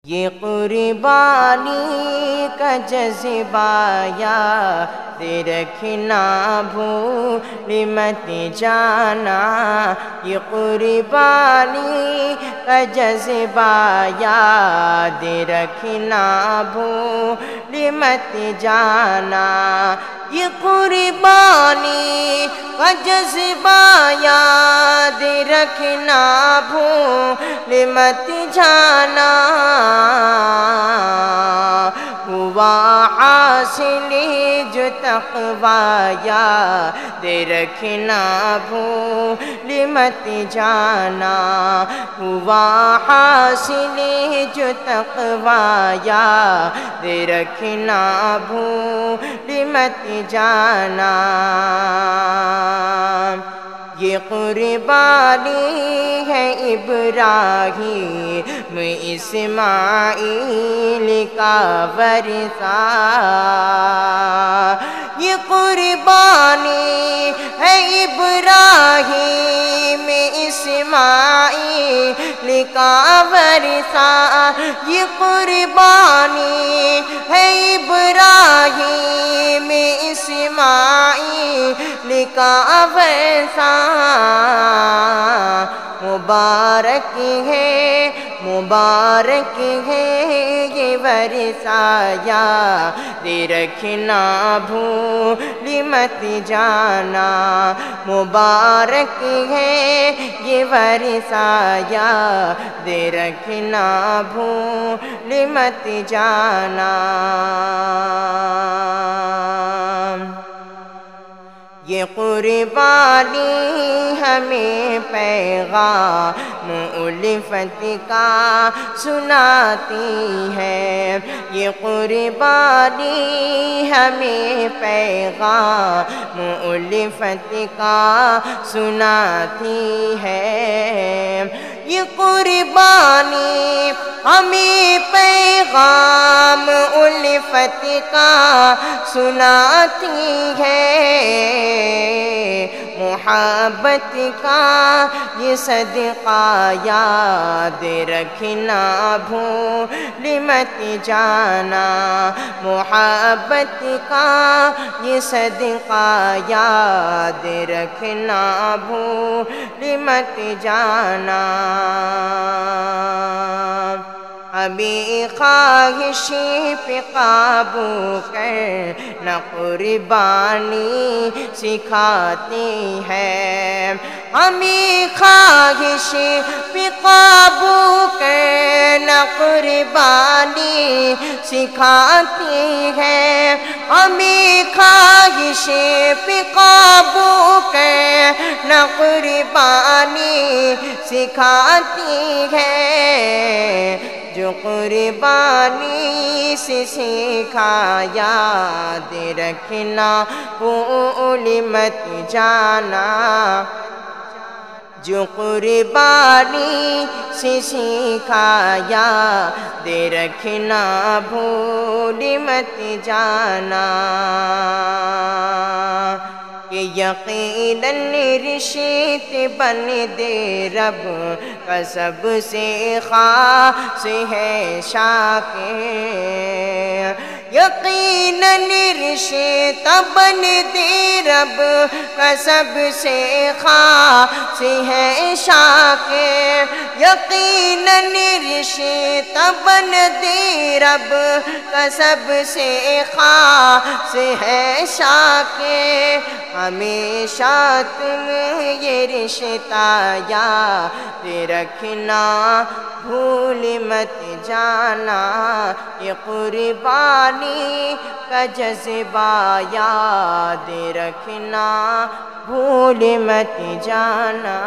یہ قربانی کا جذبہ یاد رکھنا بھول مت جانا، یہ قربانی کا جذبہ یاد رکھنا بھول مت جانا، یہ قربانی کا جذبہ یاد رکھنا بھول مت جانا، ہوا حاصل جو تقویٰ یاد رکھنا بھول مت جانا، ہوا حاصل جو تقویٰ یاد رکھنا بھول مت جانا، یہ قربانی ہے ابراہیم اسماعیل کا ورثہ، یہ قربانی ہے ابراہیم اسماعیل کا ورثہ، یہ قربانی ہے ابراہیم اسماعیل کا ورثہ، مبارک ہے یہ ورثہ یاد رکھنا بھول مت جانا، مبارک ہے یہ ورثہ یاد رکھنا بھول مت جانا، یہ قربانی ہمیں پیغام الفت کا سناتی ہے، یہ قربانی ہمیں پیغام الفت کا سناتی ہے، یہ قربانی ہمیں پیغام الفت کا سناتی ہے، محبت کا یہ صدقہ یاد رکھنا بھول مت جانا، محبت کا یہ صدقہ یاد رکھنا بھول مت جانا، ابھی خواہش پہ قابو کرنا قربانی سکھاتی ہے، ہمیں خواہش پہ قابو کرنا قربانی سکھاتی ہے، ہمیں خواہش پہ قابو کرنا قربانی سکھاتی ہے، جو قربانی سے سیکھا یاد رکھنا بھول مت جانا، جو قربانی سے سیکھا یاد رکھنا بھول مت جانا، کہ یقیناً رشت بن دے رب کا سب سے خاص ہے شاکر، یقیناً رشت بن دے رب کا سب سے خاص ہے شاکر، یقیناً رشت بن دے رب کا سب سے خاص ہے شاکر، ہمیشہ تم یہ رشتہ یاد رکھنا بھول مت جانا، یہ قربانی کا جذبہ یاد رکھنا بھول مت جانا۔